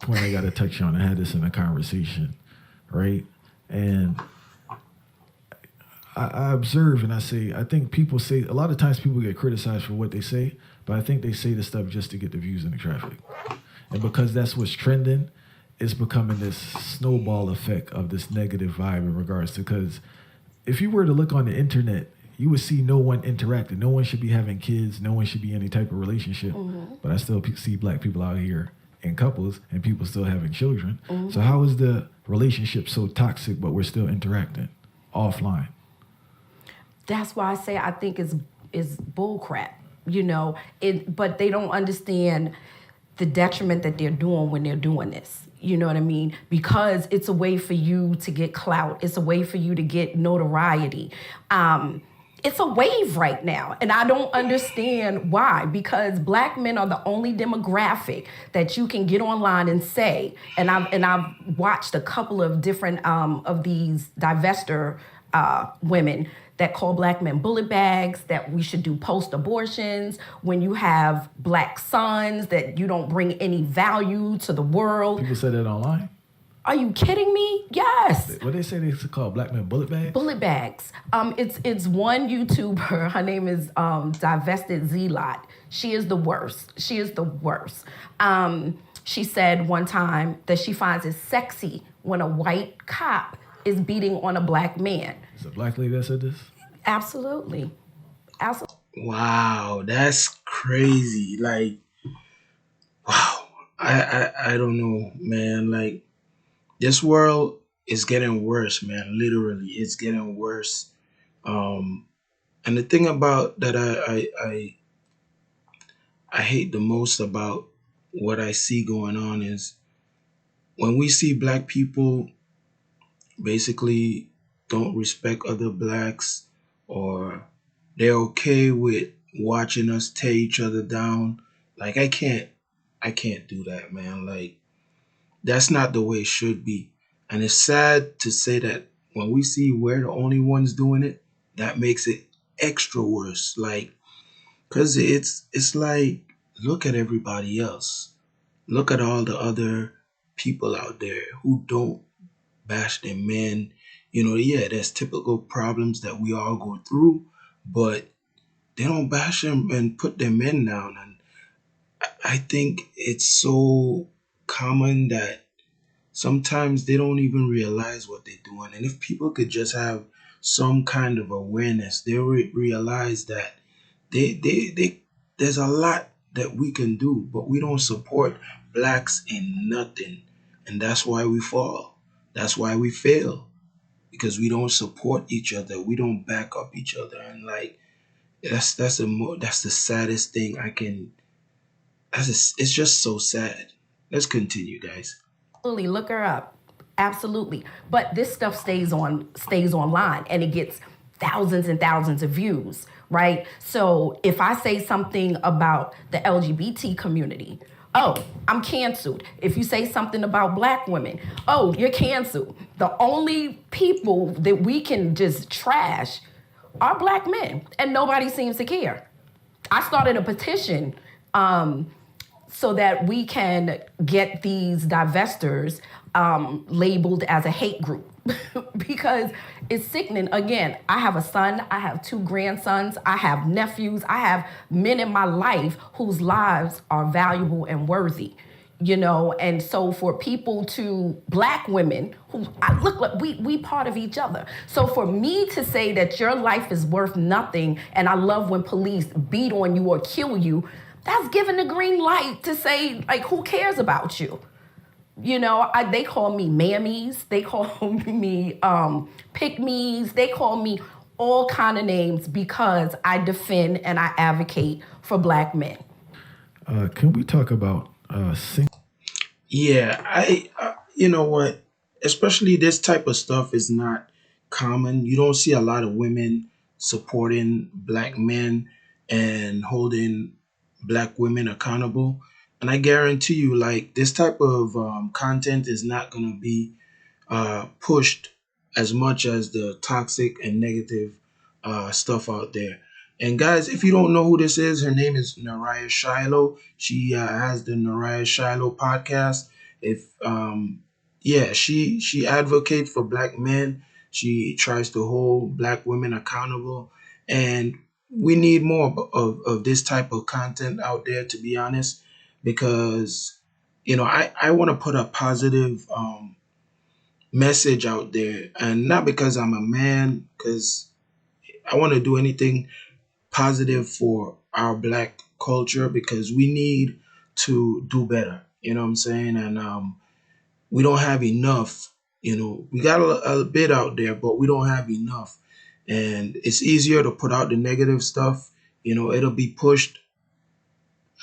Point I got to touch on. I had this in a conversation, right? And I observe and I say, I think people say, a lot of times people get criticized for what they say, but I think they say the stuff just to get the views in the traffic. And because that's what's trending, it's becoming this snowball effect of this negative vibe in regards to, because if you were to look on the internet, you would see no one interacting. No one should be having kids. No one should be in any type of relationship. But I still see black people out here in couples and people still having children. So how is the relationship so toxic, but we're still interacting offline? That's why I say I think it's bull crap, you know. But they don't understand the detriment that they're doing when they're doing this. You know what I mean? Because it's a way for you to get clout. It's a way for you to get notoriety. It's a wave right now, and I don't understand why. Because black men are the only demographic that you can get online and say. And I've watched a couple of different of these divester women that call black men bullet bags, that we should do post-abortions, when you have black sons, that you don't bring any value to the world. People say that online? Are you kidding me? Yes. What they say they call black men bullet bags? Bullet bags. It's one YouTuber. Her name is Divested Zelot. She is the worst. She is the worst. She said one time that she finds it sexy when a white cop is beating on a black man. Is it a black lady that said this? Absolutely. Absolutely. Wow, that's crazy. Like, wow. I don't know, man. Like, this world is getting worse, man. Literally, it's getting worse. And the thing about that I hate the most about what I see going on is when we see black people basically don't respect other blacks, or they're okay with watching us tear each other down. Like, I can't do that, man. Like, that's not the way it should be. And it's sad to say that when we see we're the only ones doing it, that makes it extra worse. Like, cause it's like, look at everybody else. Look at all the other people out there who don't bash their men. You know, yeah, there's typical problems that we all go through, but they don't bash them and put their men down. And I think it's so common that sometimes they don't even realize what they're doing. And if people could just have some kind of awareness, they realize that there's a lot that we can do, but we don't support blacks in nothing. And that's why we fall. That's why we fail. Because we don't support each other. We don't back up each other. And like, that's the saddest thing I can. It's just so sad. Let's continue, guys. Absolutely, look her up. Absolutely. But this stuff stays online, and it gets thousands and thousands of views, right? So if I say something about the LGBT community, oh, I'm canceled. If you say something about black women, oh, you're canceled. The only people that we can just trash are black men, and nobody seems to care. I started a petition so that we can get these divestors labeled as a hate group because it's sickening. Again, I have a son, I have 2 grandsons, I have nephews, I have men in my life whose lives are valuable and worthy, you know. And so for people black women who look like we part of each other. So for me to say that your life is worth nothing, and I love when police beat on you or kill you, that's giving the green light to say, like, who cares about you? You know, they call me mammies. They call me pick-me's. They call me all kind of names because I defend and I advocate for black men. Can we talk about Yeah, you know what? Especially this type of stuff is not common. You don't see a lot of women supporting black men and holding black women accountable. And I guarantee you, like, this type of content is not going to be pushed as much as the toxic and negative stuff out there. And guys, if you don't know who this is, her name is Neriah Shiloh. She has the Neriah Shiloh podcast. If yeah, she advocates for black men. She tries to hold black women accountable, and we need more of this type of content out there. To be honest, because I want to put a positive message out there, and not because I'm a man, because I want to do anything positive for our black culture, because we need to do better. You know what I'm saying? And we don't have enough. We got a bit out there, but we don't have enough. And it's easier to put out the negative stuff. It'll be pushed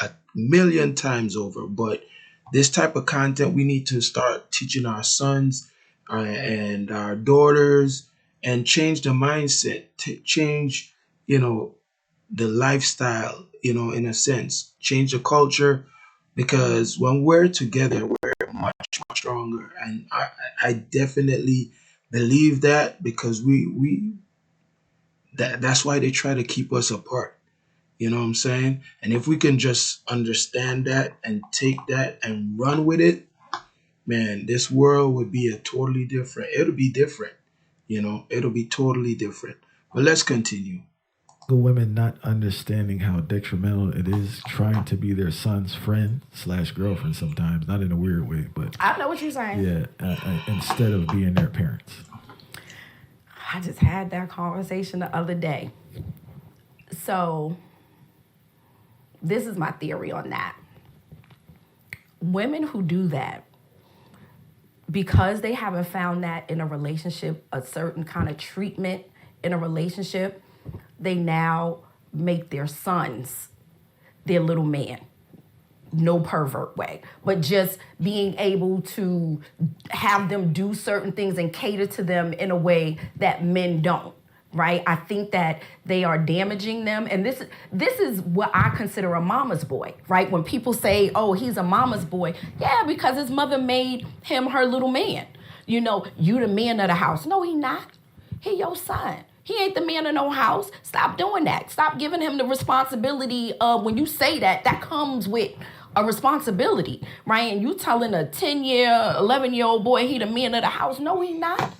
a million times over. But this type of content, we need to start teaching our sons and our daughters, and change the mindset, change, the lifestyle, in a sense, change the culture, because when we're together, we're much stronger. And I definitely believe that, because that's why they try to keep us apart. You know what I'm saying? And if we can just understand that and take that and run with it, man, this world would be it'll be different. It'll be totally different. But let's continue. The women not understanding how detrimental it is trying to be their son's friend / girlfriend sometimes, not in a weird way, but I know what you're saying. yeah, instead of being their parents. I just had that conversation the other day. So this is my theory on that. Women who do that, because they haven't found that in a relationship, a certain kind of treatment in a relationship, they now make their sons their little man. No pervert way, but just being able to have them do certain things and cater to them in a way that men don't. Right? I think that they are damaging them. And this is what I consider a mama's boy, right? When people say, oh, he's a mama's boy. Yeah, because his mother made him her little man. You the man of the house. No, he not. He your son. He ain't the man of no house. Stop doing that. Stop giving him the responsibility of, when you say that comes with a responsibility, right? And you telling a 10-year, 11-year-old boy he the man of the house. No, he not.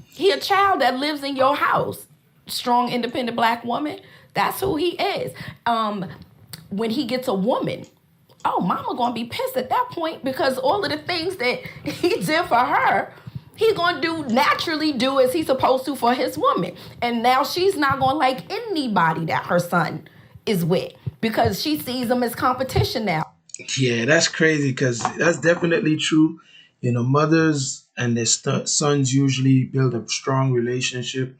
He a child that lives in your house. Strong, independent black woman. That's who he is. When he gets a woman, oh, mama gonna be pissed at that point, because all of the things that he did for her, he gonna naturally do as he's supposed to for his woman. And now she's not gonna like anybody that her son is with, because she sees them as competition now. Yeah, that's crazy, because that's definitely true. Mothers and their sons usually build a strong relationship.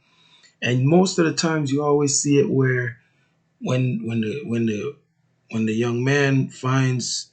And most of the times, you always see it where when the young man finds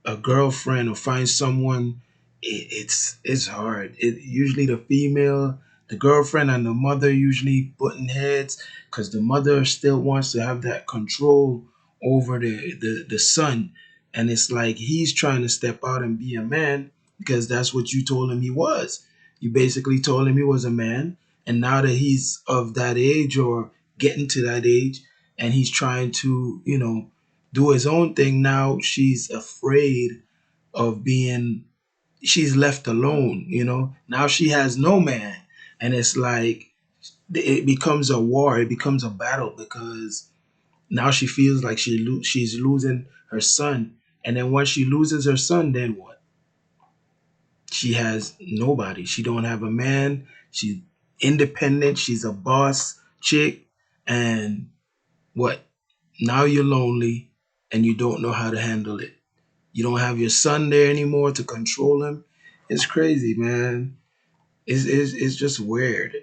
a girlfriend or finds someone, it's hard. It usually the girlfriend and the mother usually button heads, because the mother still wants to have that control over the son, and it's like he's trying to step out and be a man, because that's what you told him he was. You basically told him he was a man. And now that he's of that age, or getting to that age, and he's trying to, do his own thing, now she's afraid of she's left alone, Now she has no man. And it's like, it becomes a war. It becomes a battle, because now she feels like she's losing her son. And then once she loses her son, then what? She has nobody. She don't have a man. She's independent. She's a boss chick. And what? Now you're lonely and you don't know how to handle it. You don't have your son there anymore to control him. It's crazy, man. It's just weird,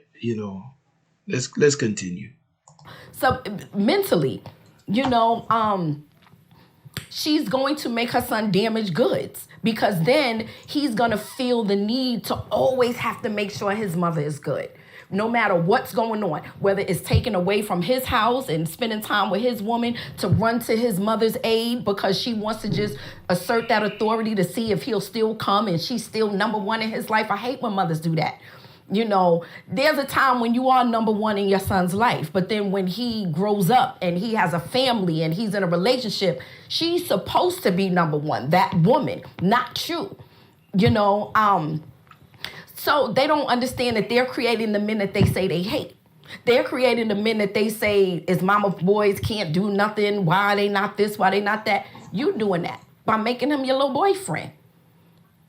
Let's continue. So mentally, she's going to make her son damaged goods, because then he's going to feel the need to always have to make sure his mother is good. No matter what's going on, whether it's taken away from his house and spending time with his woman, to run to his mother's aid because she wants to just assert that authority to see if he'll still come and she's still number one in his life. I hate when mothers do that. You know, there's a time when you are number one in your son's life, but then when he grows up and he has a family and he's in a relationship, she's supposed to be number one, that woman, not you. You know, so they don't understand that they're creating the men that they say they hate. They're creating the men that they say is mama boys, can't do nothing. Why are they not this? Why are they not that? You doing that by making him your little boyfriend,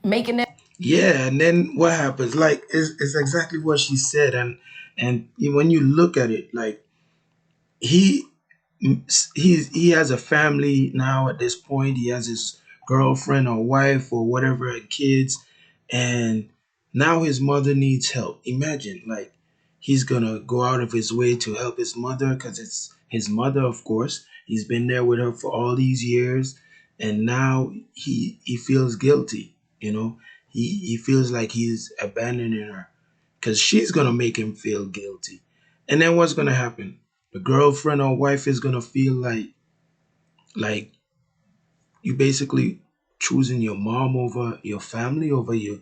making that. Yeah, and then what happens? Like, it's exactly what she said, and when you look at it, like he he has a family now at this point. He has his girlfriend or wife or whatever, and kids, and now his mother needs help. Imagine, like, he's gonna go out of his way to help his mother because it's his mother, of course. He's been there with her for all these years, and now he feels guilty. You know, he feels like he's abandoning her because she's gonna make him feel guilty. And then what's gonna happen? The girlfriend or wife is gonna feel like you basically choosing your mom over your family, over your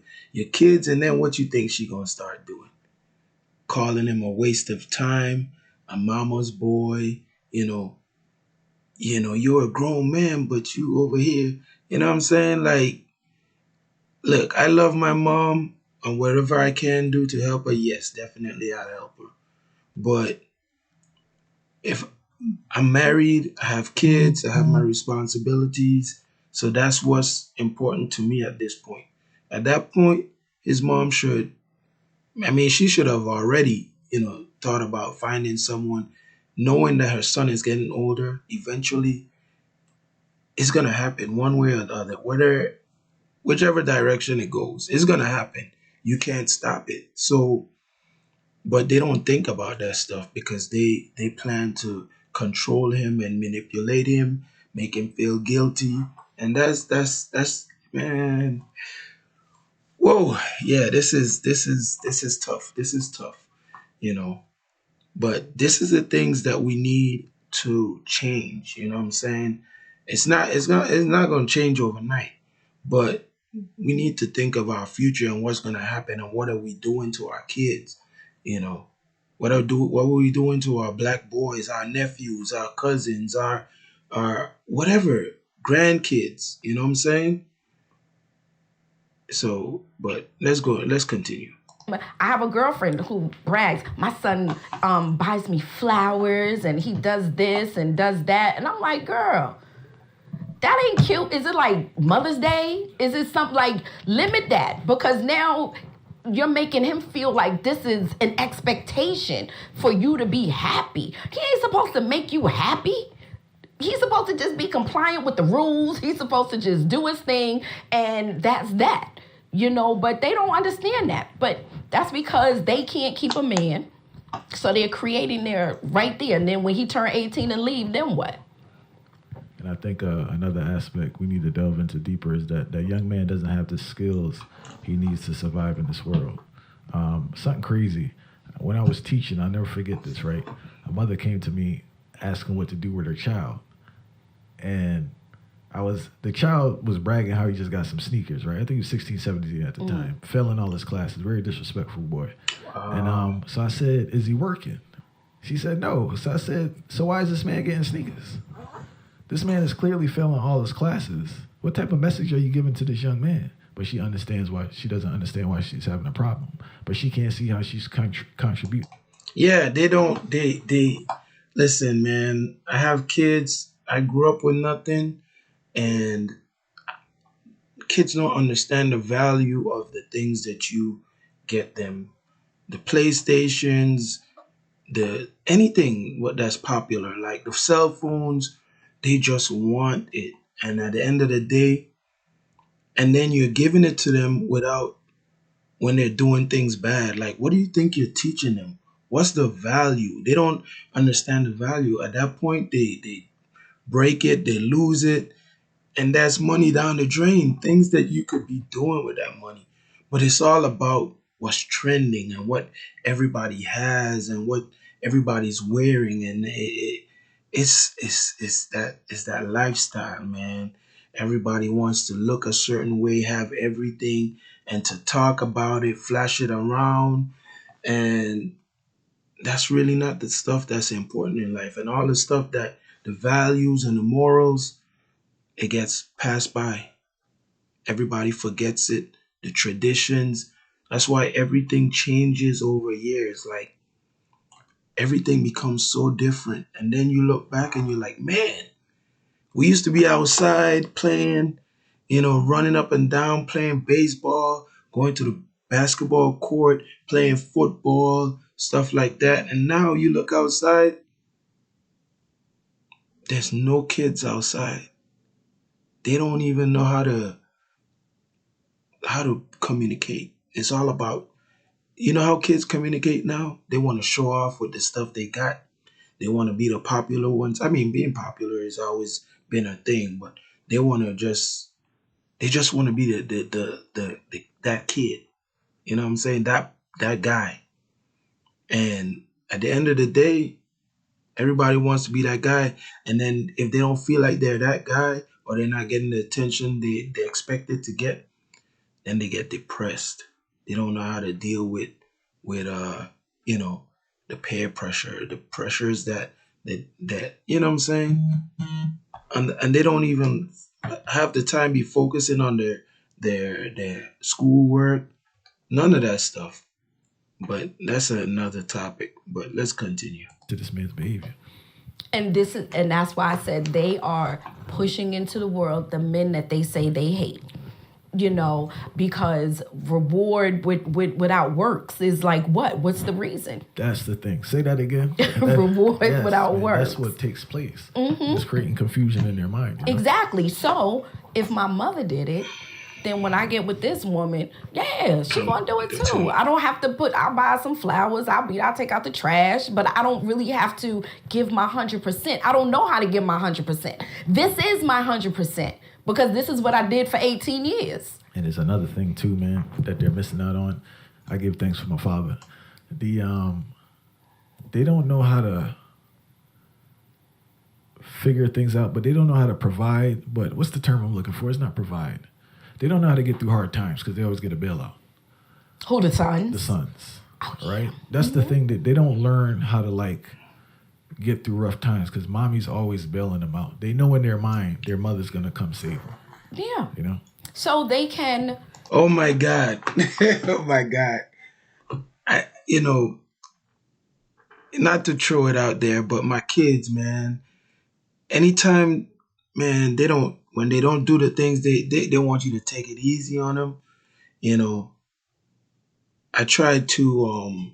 kids, and then what you think she gonna start doing? Calling him a waste of time, a mama's boy, you know, you're a grown man, but you over here, you know what I'm saying? Like, look, I love my mom and whatever I can do to help her, yes, definitely I'll help her. But if I'm married, I have kids, I have my responsibilities. So that's what's important to me at this point. At that point, his mom she should have already, thought about finding someone, knowing that her son is getting older. Eventually, it's going to happen one way or the other, whichever direction it goes, it's going to happen. You can't stop it. So, but they don't think about that stuff because they plan to control him and manipulate him, make him feel guilty, and that's man. Whoa, yeah, this is tough. This is tough, you know. But this is the things that we need to change. You know what I'm saying? It's not gonna change overnight, but we need to think of our future and what's gonna happen and what are we doing to our kids. You know, what are we doing to our black boys, our nephews, our cousins, our whatever grandkids. You know what I'm saying? So, but let's go. Let's continue. I have a girlfriend who brags, my son buys me flowers and he does this and does that. And I'm like, girl, that ain't cute. Is it like Mother's Day? Is it something like limit that? Because now you're making him feel like this is an expectation for you to be happy. He ain't supposed to make you happy. He's supposed to just be compliant with the rules. He's supposed to just do his thing, and that's that. But they don't understand that. But that's because they can't keep a man. So they're creating their right there. And then when he turn 18 and leave, then what? And I think another aspect we need to delve into deeper is that that young man doesn't have the skills he needs to survive in this world. Something crazy. When I was teaching, I'll never forget this, right? A mother came to me asking what to do with her child. And the child was bragging how he just got some sneakers, right? I think he was 16, 17 at the time, failing all his classes, very disrespectful boy. And so I said, is he working? She said, no. So I said, so why is this man getting sneakers? This man is clearly failing all his classes. What type of message are you giving to this young man? But she doesn't understand why she's having a problem. But she can't see how she's contributing. Yeah, they listen, man. I have kids. I grew up with nothing, and kids don't understand the value of the things that you get them. The PlayStations, the anything what that's popular, like the cell phones, they just want it. And at the end of the day, and then you're giving it to them without when they're doing things bad. Like, what do you think you're teaching them? What's the value? They don't understand the value. At that point, they break it, they lose it, and that's money down the drain. Things that you could be doing with that money. But it's all about what's trending and what everybody has and what everybody's wearing, and it's that lifestyle, man. Everybody wants to look a certain way, have everything, and to talk about it, flash it around. And that's really not the stuff that's important in life. And all the stuff that the values and the morals, it gets passed by. Everybody forgets it. The traditions. That's why everything changes over years. Like everything becomes so different. And then you look back and you're like, man, we used to be outside playing, running up and down, playing baseball, going to the basketball court, playing football, stuff like that. And now you look outside, there's no kids outside. They don't even know how to communicate. It's all about, how kids communicate now? They want to show off with the stuff they got. They want to be the popular ones. I mean, being popular has always been a thing, but they want to they just want to be the that kid. You know what I'm saying? That guy. And at the end of the day, everybody wants to be that guy. And then if they don't feel like they're that guy or they're not getting the attention they expected to get, then they get depressed. They don't know how to deal with the peer pressure, the pressures that you know what I'm saying? And they don't even have the time be focusing on their schoolwork, none of that stuff. But that's another topic. But let's continue. To this man's behavior. And that's why I said they are pushing into the world the men that they say they hate. Because reward without works is like what? What's the reason? That's the thing. Say that again. Reward without man, works. That's what takes place. It's creating confusion in their mind. Exactly. So if my mother did it, then when I get with this woman, yeah, she gonna do it too. I don't have to I'll buy some flowers, I'll take out the trash, but I don't really have to give my 100%. I don't know how to give my 100%. This is my 100%. Because this is what I did for 18 years. And there's another thing too, man, that they're missing out on. I give thanks for my father. They don't know how to figure things out, but they don't know how to provide. But what's the term I'm looking for? It's not provide. They don't know how to get through hard times because they always get a bailout. Who, the sons? The sons, yeah. right? That's the thing, that they don't learn how to get through rough times because mommy's always bailing them out. They know in their mind their mother's gonna come save them. Yeah. So they can. Oh my God. Oh my God. Not to throw it out there, but my kids, man, anytime, man, when they don't do the things, they want you to take it easy on them. I tried to,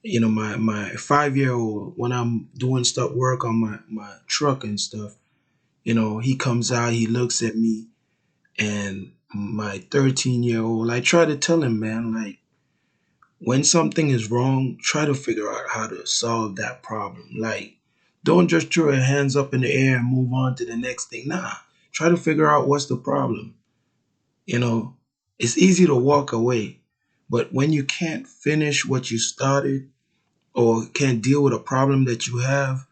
my 5-year-old, when I'm doing work on my truck and stuff, he comes out, he looks at me, and my 13-year-old, I try to tell him, man, like, when something is wrong, try to figure out how to solve that problem. Like, don't just throw your hands up in the air and move on to the next thing. Nah, try to figure out what's the problem. It's easy to walk away, but when you can't finish what you started, or can't deal with a problem that you have,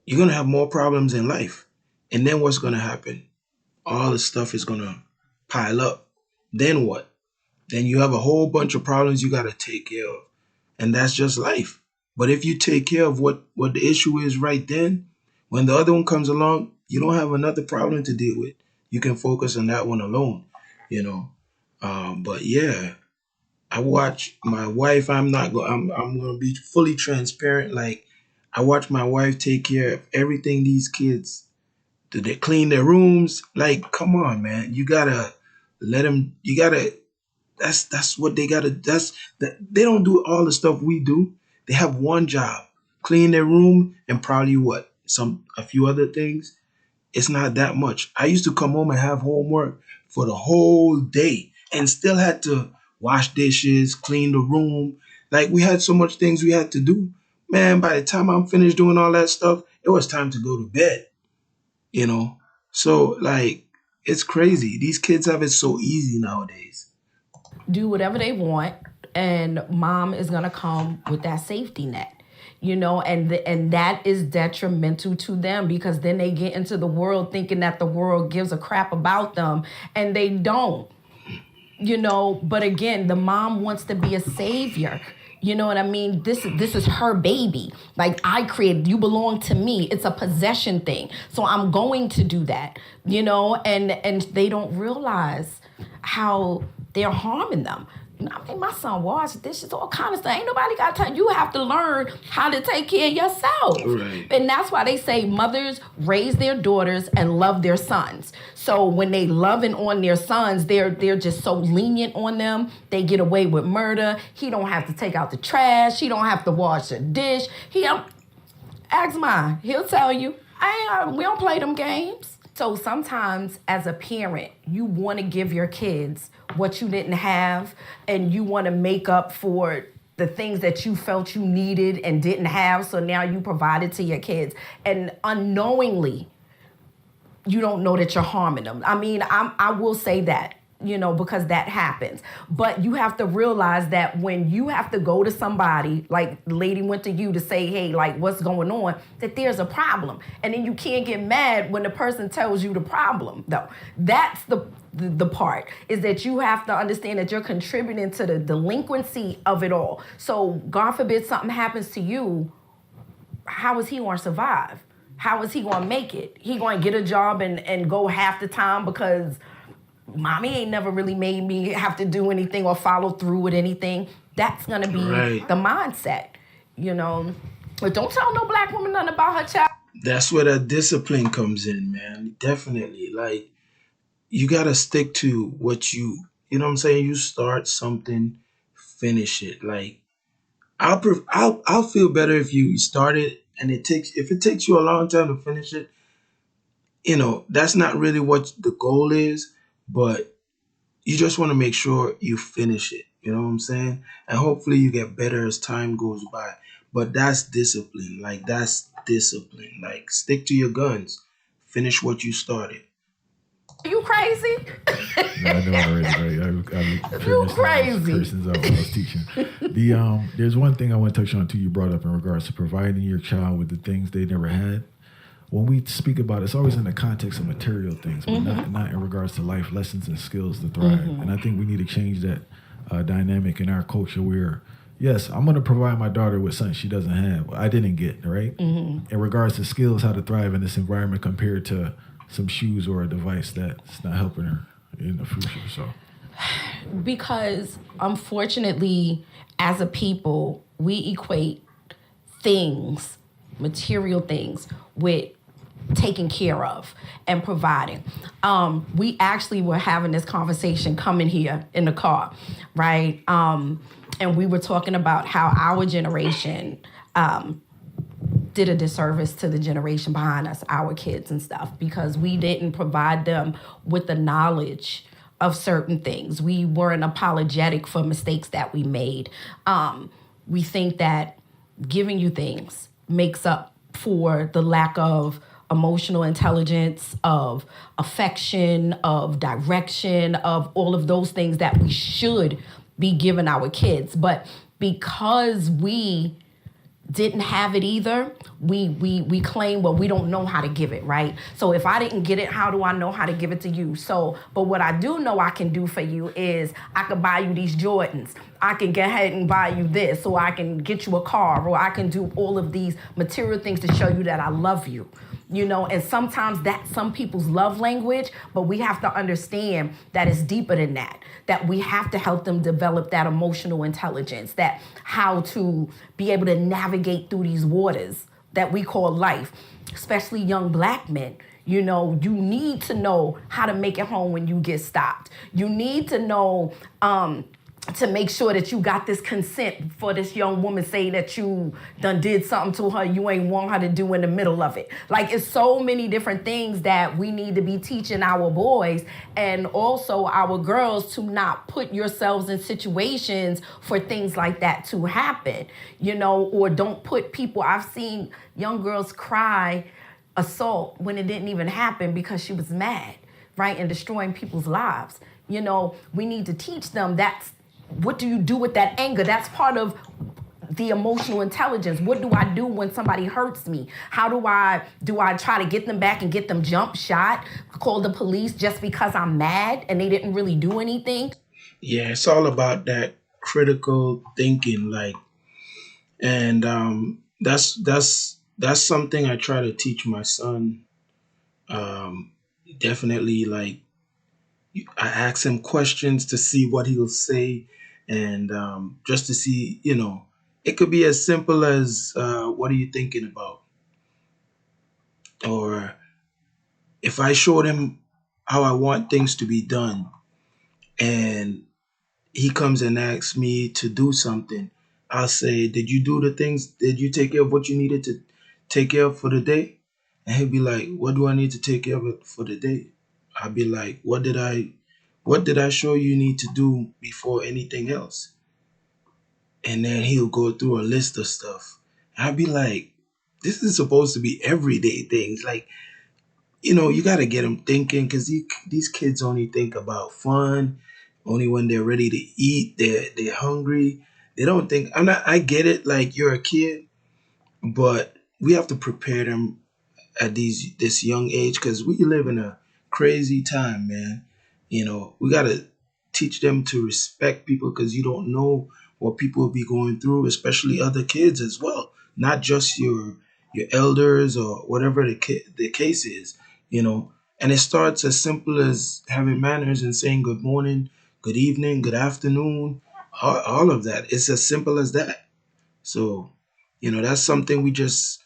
you're going to have more problems in life. And then what's going to happen? All the stuff is going to pile up. Then what? Then you have a whole bunch of problems you got to take care of. And that's just life. But if you take care of what the issue is right then, when the other one comes along, you don't have another problem to deal with. You can focus on that one alone, But yeah, I watch my wife. I'm gonna be fully transparent. Like, I watch my wife take care of everything these kids do. They clean their rooms. Like, come on, man. You gotta let them. You gotta. That's what they gotta. They don't do all the stuff we do. They have one job: clean their room and probably a few other things. It's not that much. I used to come home and have homework for the whole day and still had to wash dishes, clean the room. Like, we had so much things we had to do. Man, by the time I'm finished doing all that stuff, it was time to go to bed, So, like, it's crazy. These kids have it so easy nowadays. Do whatever they want, and mom is going to come with that safety net. And that is detrimental to them, because then they get into the world thinking that the world gives a crap about them, and they don't. But again, the mom wants to be a savior. You know what I mean? This is her baby. Like, I created, you belong to me. It's a possession thing. So I'm going to do that, and they don't realize how they're harming them. I mean, my son washes dishes, all kind of stuff. Ain't nobody got time. You have to learn how to take care of yourself. Right. And that's why they say mothers raise their daughters and love their sons. So when they loving on their sons, they're just so lenient on them. They get away with murder. He don't have to take out the trash. He don't have to wash a dish. Ask mine. He'll tell you. We don't play them games. So sometimes as a parent, you want to give your kids what you didn't have, and you want to make up for the things that you felt you needed and didn't have. So now you provide it to your kids. And unknowingly, you don't know that you're harming them. I mean, I will say that, because that happens. But you have to realize that when you have to go to somebody, like the lady went to you to say, hey, like, what's going on, that there's a problem. And then you can't get mad when the person tells you the problem, though. That's the part, is that you have to understand that you're contributing to the delinquency of it all. So God forbid something happens to you, how is he going to survive? How is he going to make it? He going to get a job and go half the time because mommy ain't never really made me have to do anything or follow through with anything. That's going to be the mindset, But don't tell no black woman nothing about her child. That's where the discipline comes in, man. Definitely. Like, you got to stick to what you know what I'm saying? You start something, finish it. Like, I'll feel better if you start it and if it takes you a long time to finish it, that's not really what the goal is, but you just want to make sure you finish it. You know what I'm saying? And hopefully you get better as time goes by. But that's discipline. Like, that's discipline. Like, stick to your guns. Finish what you started. Are you crazy? Yeah, I know already, right? You crazy. Persons I was teaching. There's one thing I want to touch on too. You brought up in regards to providing your child with the things they never had. When we speak about it, it's always in the context of material things, but not in regards to life lessons and skills to thrive. And I think we need to change that dynamic in our culture where, yes, I'm going to provide my daughter with something she doesn't have, I didn't get, right? In regards to skills, how to thrive in this environment compared to some shoes or a device that's not helping her in the future. So, because unfortunately, as a people, we equate things, material things, with taken care of and providing. We actually were having this conversation coming here in the car, right? And we were talking about how our generation did a disservice to the generation behind us, our kids and stuff, because we didn't provide them with the knowledge of certain things. We weren't apologetic for mistakes that we made. We think that giving you things makes up for the lack of emotional intelligence, of affection, of direction, of all of those things that we should be giving our kids. But because we didn't have it either, we claim, well, we don't know how to give it, right? So if I didn't get it, how do I know how to give it to you? So, but what I do know I can do for you is I can buy you these Jordans. I can go ahead and buy you this, or I can get you a car, or I can do all of these material things to show you that I love you. And sometimes that's some people's love language, but we have to understand that it's deeper than that we have to help them develop that emotional intelligence, that how to be able to navigate through these waters that we call life, especially young black men. You need to know how to make it home when you get stopped. You need to know to make sure that you got this consent for this young woman say that you done did something to her you ain't want her to do in the middle of it. Like, it's so many different things that we need to be teaching our boys and also our girls to not put yourselves in situations for things like that to happen, or don't put people. I've seen young girls cry assault when it didn't even happen because she was mad, right? And destroying people's lives. We need to teach them what do you do with that anger? That's part of the emotional intelligence. What do I do when somebody hurts me? How do I try to get them back and get them jump shot, call the police just because I'm mad and they didn't really do anything? Yeah, it's all about that critical thinking, like, and that's something I try to teach my son. Um, Definitely, like, I ask him questions to see what he'll say, and just to see, it could be as simple as, "What are you thinking about?" Or if I showed him how I want things to be done, and he comes and asks me to do something, I'll say, "Did you do the things? Did you take care of what you needed to take care of for the day?" And he'll be like, "What do I need to take care of it for the day?" I'll be like, what did I show you need to do before anything else?" And then he'll go through a list of stuff. I'll be like, this is supposed to be everyday things. Like, you got to get them thinking, because these kids only think about fun, only when they're ready to eat, they're hungry. They don't think, I get it, like, you're a kid, but we have to prepare them at this young age, because we live in a crazy time, man. We gotta teach them to respect people, because you don't know what people will be going through, especially other kids as well, not just your elders or whatever the case is. And it starts as simple as having manners and saying good morning, good evening, good afternoon, all of that. It's as simple as that. So, that's something we just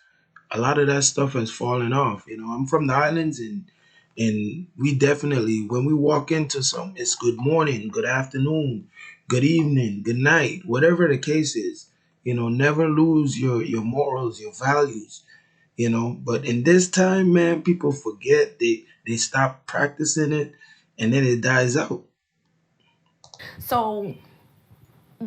a lot of that stuff has fallen off. I'm from the islands, and we definitely, when we walk into some, it's good morning, good afternoon, good evening, good night, whatever the case is. Never lose your morals, your values. But in this time, man, people forget, they stop practicing it, and then it dies out. So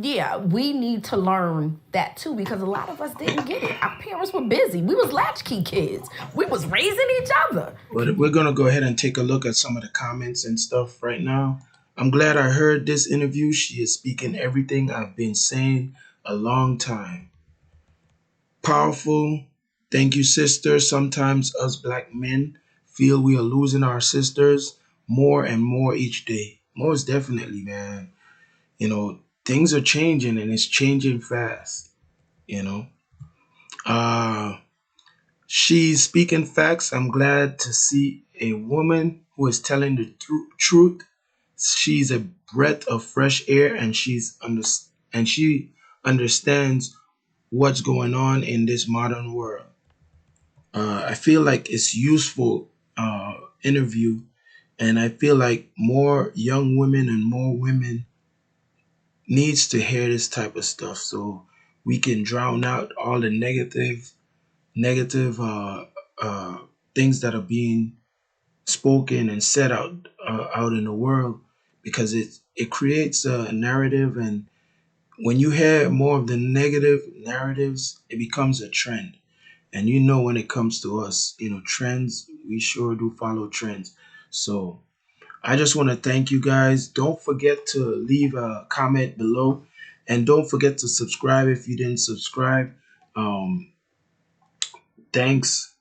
yeah, we need to learn that too, because a lot of us didn't get it. Our parents were busy. We was latchkey kids. We was raising each other. But we're gonna go ahead and take a look at some of the comments and stuff right now. I'm glad I heard this interview. She is speaking everything I've been saying a long time. Powerful. Thank you, sister. Sometimes us black men feel we are losing our sisters more and more each day. Most definitely, man. Things are changing, and it's changing fast. You know. Uh She's speaking facts. I'm glad to see a woman who is telling the truth. She's a breath of fresh air, and and she understands what's going on in this modern world. I feel like it's useful interview, and I feel like more young women and more women needs to hear this type of stuff, so we can drown out all the negative things that are being spoken and said out in the world, because it creates a narrative, and when you hear more of the negative narratives, it becomes a trend. And when it comes to us, trends, we sure do follow trends. So I just want to thank you guys. Don't forget to leave a comment below, and don't forget to subscribe if you didn't subscribe. um Thanks.